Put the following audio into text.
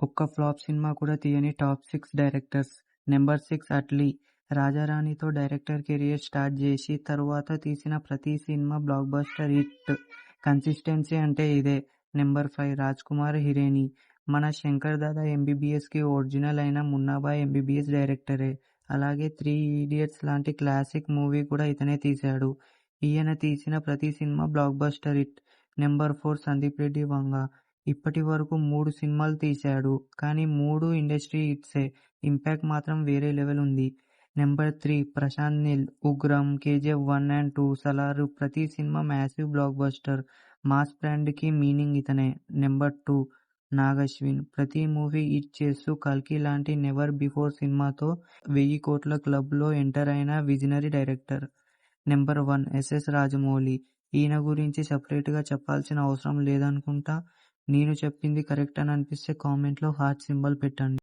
ఒక్క flop cinema కూడా తీయని టాప్ 6 డైరెక్టర్స్. నెంబర్ 6 అట్లీ. రాజారాణితో డైరెక్టర్ కెరీర్ స్టార్ట్ చేసి తరువాత తీసిన ప్రతి cinema blockbuster hit. Consistency అంటే ఇదే. నెంబర్ 5 రాజ్కుమార్ హిరేని. మన శంకర్ దాదా ఎంబీబీఎస్కి ఒరిజినల్ అయిన మున్నాబాయ్ ఎంబీబీఎస్ డైరెక్టరే. అలాగే 3 ఇడియట్స్ లాంటి క్లాసిక్ మూవీ కూడా ఇతనే తీశాడు. ఈయన తీసిన ప్రతి cinema blockbuster hit. Number 4 Sandeep Reddy Vanga. ఇప్పటి వరకు 3 సినిమాలు తీశాడు. కానీ 3 ఇండస్ట్రీ హిట్సే. ఇంపాక్ట్ మాత్రం వేరే లెవెల్ ఉంది. Number 3 Prashanth Neel. Ugramm, KGF 1 and 2, Salaar ప్రతి cinema massive blockbuster. Mass బ్రాండ్కి మీనింగ్ ఇతనే. నెంబర్ 2 నాగ్ అశ్విన్. ప్రతి మూవీ హిట్ చేస్తూ కల్కి లాంటి నెవర్ బిఫోర్ సినిమాతో 1000 కోట్ల క్లబ్లో ఎంటర్ అయిన visionary director. Number 1 SS Rajamouli. ఈయన గురించి సపరేట్గా చెప్పాల్సిన అవసరం లేదనుకుంటా. నేను చెప్పింది కరెక్ట్ అని అనిపిస్తే కామెంట్లో హార్ట్ సింబల్ పెట్టండి.